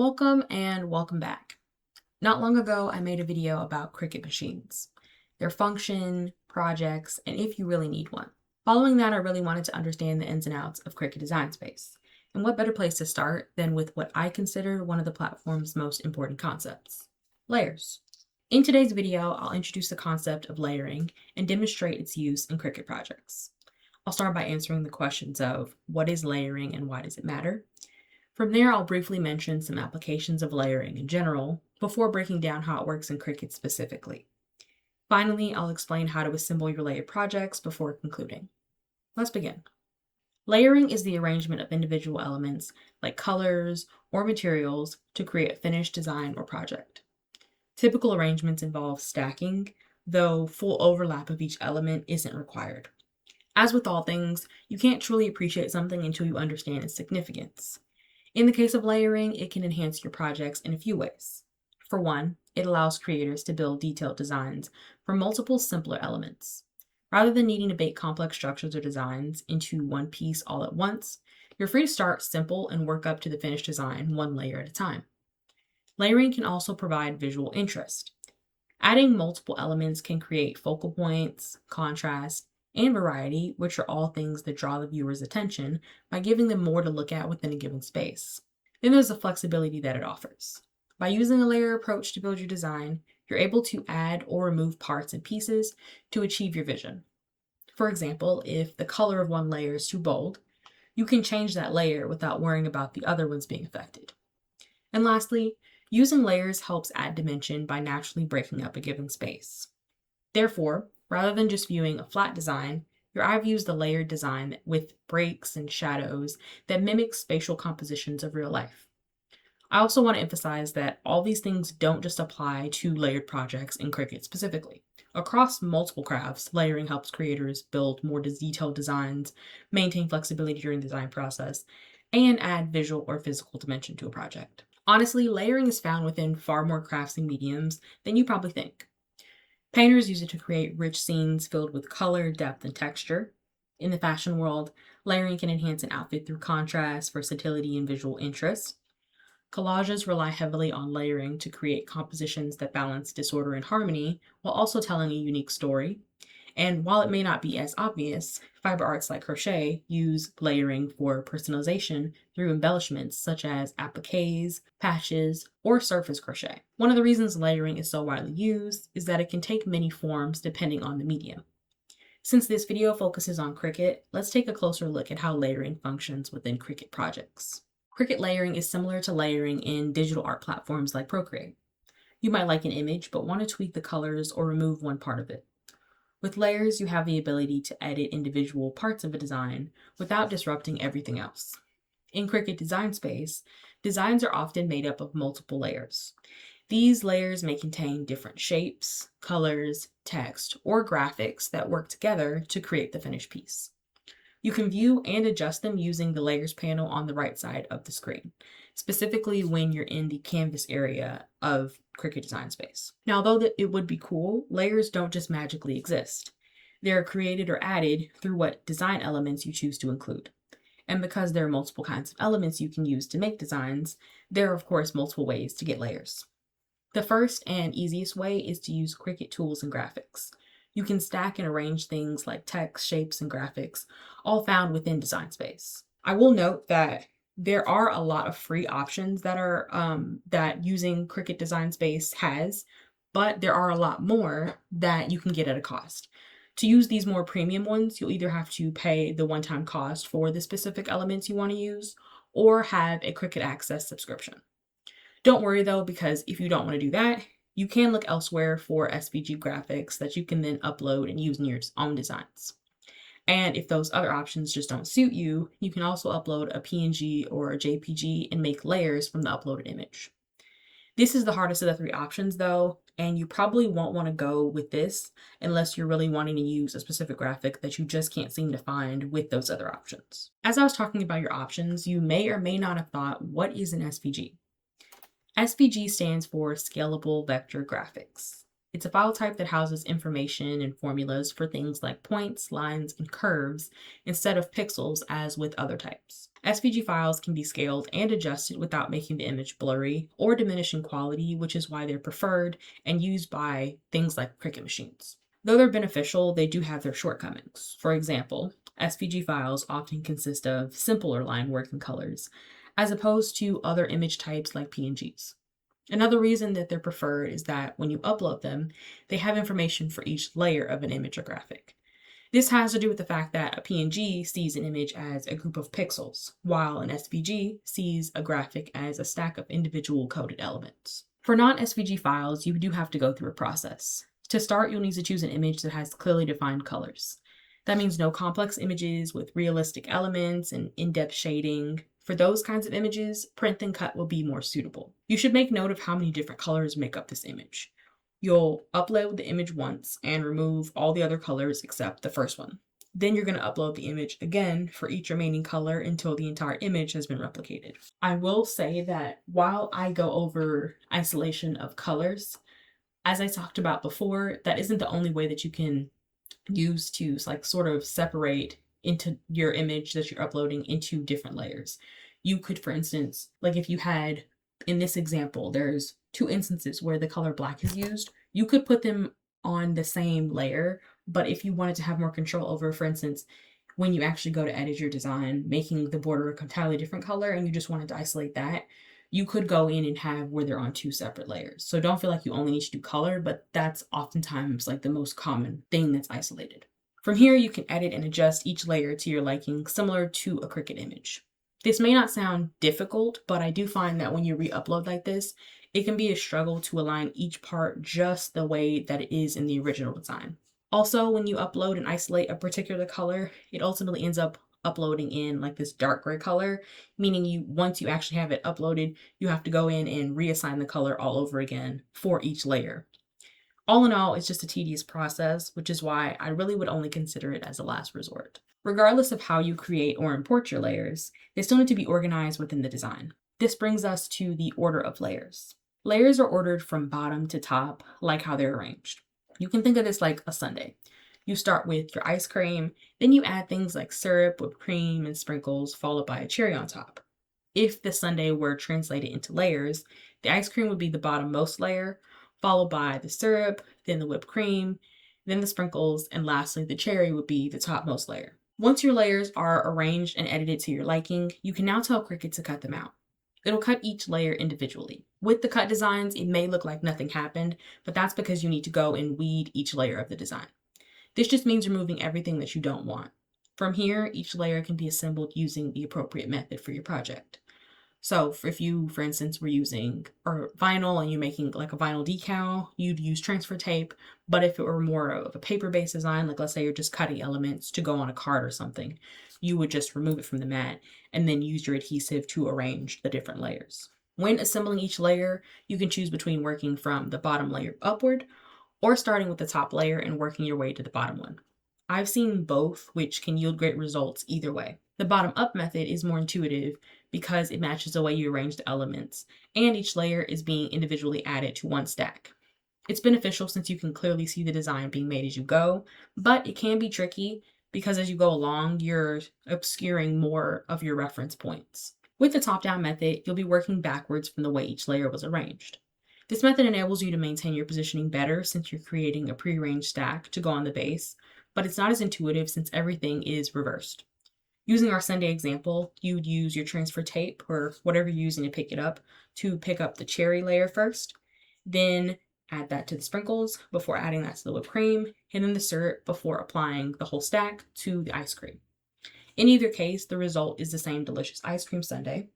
Welcome and welcome back. Not long ago, I made a video about Cricut machines, their function, projects, and if you really need one. Following that, I really wanted to understand the ins and outs of Cricut Design Space. And what better place to start than with what I consider one of the platform's most important concepts, layers. In today's video, I'll introduce the concept of layering and demonstrate its use in Cricut projects. I'll start by answering the questions of what is layering and why does it matter? From there, I'll briefly mention some applications of layering in general before breaking down how it works in Cricut specifically. Finally, I'll explain how to assemble your layered projects before concluding. Let's begin. Layering is the arrangement of individual elements like colors or materials to create a finished design or project. Typical arrangements involve stacking, though full overlap of each element isn't required. As with all things, you can't truly appreciate something until you understand its significance. In the case of layering, it can enhance your projects in a few ways. For one, it allows creators to build detailed designs from multiple simpler elements. Rather than needing to bake complex structures or designs into one piece all at once, you're free to start simple and work up to the finished design one layer at a time. Layering can also provide visual interest. Adding multiple elements can create focal points, contrast, and variety, which are all things that draw the viewer's attention by giving them more to look at within a given space. Then there's the flexibility that it offers. By using a layer approach to build your design, you're able to add or remove parts and pieces to achieve your vision. For example, if the color of one layer is too bold, you can change that layer without worrying about the other ones being affected. And lastly, using layers helps add dimension by naturally breaking up a given space. Therefore, rather than just viewing a flat design, your eye views the layered design with breaks and shadows that mimic spatial compositions of real life. I also want to emphasize that all these things don't just apply to layered projects in Cricut specifically. Across multiple crafts, layering helps creators build more detailed designs, maintain flexibility during the design process, and add visual or physical dimension to a project. Honestly, layering is found within far more crafts and mediums than you probably think. Painters use it to create rich scenes filled with color, depth, and texture. In the fashion world, layering can enhance an outfit through contrast, versatility, and visual interest. Collages rely heavily on layering to create compositions that balance disorder and harmony while also telling a unique story. And while it may not be as obvious, fiber arts like crochet use layering for personalization through embellishments such as appliques, patches, or surface crochet. One of the reasons layering is so widely used is that it can take many forms depending on the medium. Since this video focuses on Cricut, let's take a closer look at how layering functions within Cricut projects. Cricut layering is similar to layering in digital art platforms like Procreate. You might like an image but want to tweak the colors or remove one part of it. With layers, you have the ability to edit individual parts of a design without disrupting everything else. In Cricut Design Space, designs are often made up of multiple layers. These layers may contain different shapes, colors, text, or graphics that work together to create the finished piece. You can view and adjust them using the Layers panel on the right side of the screen, specifically when you're in the canvas area of Cricut Design Space. Now, although it would be cool, layers don't just magically exist. They're created or added through what design elements you choose to include. And because there are multiple kinds of elements you can use to make designs, there are of course multiple ways to get layers. The first and easiest way is to use Cricut tools and graphics. You can stack and arrange things like text, shapes, and graphics, all found within Design Space. I will note that there are a lot of free options that using Cricut Design Space has, but there are a lot more that you can get at a cost. To use these more premium ones, you'll either have to pay the one-time cost for the specific elements you want to use, or have a Cricut Access subscription. Don't worry though, because if you don't want to do that, you can look elsewhere for SVG graphics that you can then upload and use in your own designs. And if those other options just don't suit you, you can also upload a PNG or a JPG and make layers from the uploaded image. This is the hardest of the three options though, and you probably won't want to go with this unless you're really wanting to use a specific graphic that you just can't seem to find with those other options. As I was talking about your options, you may or may not have thought, what is an SVG? SVG stands for Scalable Vector Graphics. It's a file type that houses information and formulas for things like points, lines, and curves instead of pixels as with other types. SVG files can be scaled and adjusted without making the image blurry or diminish in quality, which is why they're preferred and used by things like Cricut machines. Though they're beneficial, they do have their shortcomings. For example, SVG files often consist of simpler line work and colors, as opposed to other image types like PNGs. Another reason that they're preferred is that when you upload them, they have information for each layer of an image or graphic. This has to do with the fact that a PNG sees an image as a group of pixels, while an SVG sees a graphic as a stack of individual coded elements. For non-SVG files, you do have to go through a process. To start, you'll need to choose an image that has clearly defined colors. That means no complex images with realistic elements and in-depth shading. For those kinds of images, print and cut will be more suitable. You should make note of how many different colors make up this image. You'll upload the image once and remove all the other colors except the first one. Then you're going to upload the image again for each remaining color until the entire image has been replicated. I will say that while I go over isolation of colors, as I talked about before, that isn't the only way that you can use to sort of separate into your image that you're uploading into different layers. You could, for instance, if you had, in this example, there's two instances where the color black is used. You could put them on the same layer, but if you wanted to have more control over, for instance, when you actually go to edit your design, making the border a entirely different color and you just wanted to isolate that, you could go in and have where they're on two separate layers. So don't feel like you only need to do color, but that's oftentimes the most common thing that's isolated. From here, you can edit and adjust each layer to your liking, similar to a Cricut image. This may not sound difficult, but I do find that when you re-upload like this, it can be a struggle to align each part just the way that it is in the original design. Also, when you upload and isolate a particular color, it ultimately ends up uploading in this dark gray color, meaning once you actually have it uploaded, you have to go in and reassign the color all over again for each layer. All in all, it's just a tedious process, which is why I really would only consider it as a last resort. Regardless of how you create or import your layers, they still need to be organized within the design. This brings us to the order of layers. Layers are ordered from bottom to top, like how they're arranged. You can think of this like a sundae. You start with your ice cream, then you add things like syrup, whipped cream, and sprinkles, followed by a cherry on top. If the sundae were translated into layers, the ice cream would be the bottommost layer, followed by the syrup, then the whipped cream, then the sprinkles, and lastly the cherry would be the topmost layer. Once your layers are arranged and edited to your liking, you can now tell Cricut to cut them out. It'll cut each layer individually. With the cut designs, it may look like nothing happened, but that's because you need to go and weed each layer of the design. This just means removing everything that you don't want. From here, each layer can be assembled using the appropriate method for your project. So if you, for instance, were using vinyl and you're making a vinyl decal, you'd use transfer tape. But if it were more of a paper-based design, let's say you're just cutting elements to go on a card or something, you would just remove it from the mat and then use your adhesive to arrange the different layers. When assembling each layer, you can choose between working from the bottom layer upward or starting with the top layer and working your way to the bottom one. I've seen both, which can yield great results either way. The bottom up method is more intuitive because it matches the way you arrange the elements, and each layer is being individually added to one stack. It's beneficial since you can clearly see the design being made as you go, but it can be tricky because as you go along, you're obscuring more of your reference points. With the top-down method, you'll be working backwards from the way each layer was arranged. This method enables you to maintain your positioning better since you're creating a prearranged stack to go on the base, but it's not as intuitive since everything is reversed. Using our sundae example, you'd use your transfer tape or whatever you're using to pick it up to pick up the cherry layer first, then add that to the sprinkles before adding that to the whipped cream, and then the syrup before applying the whole stack to the ice cream. In either case, the result is the same delicious ice cream sundae,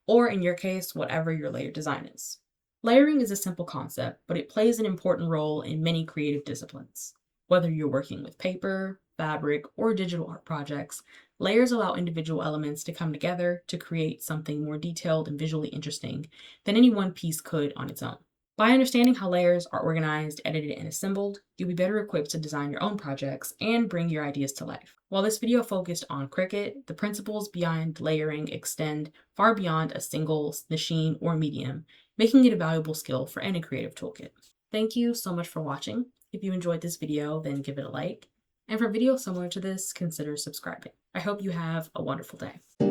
or in your case, whatever your layer design is. Layering is a simple concept, but it plays an important role in many creative disciplines. Whether you're working with paper, fabric, or digital art projects, layers allow individual elements to come together to create something more detailed and visually interesting than any one piece could on its own. By understanding how layers are organized, edited, and assembled, you'll be better equipped to design your own projects and bring your ideas to life. While this video focused on Cricut, the principles behind layering extend far beyond a single machine or medium, making it a valuable skill for any creative toolkit. Thank you so much for watching. If you enjoyed this video, then give it a like. And for videos similar to this, consider subscribing. I hope you have a wonderful day.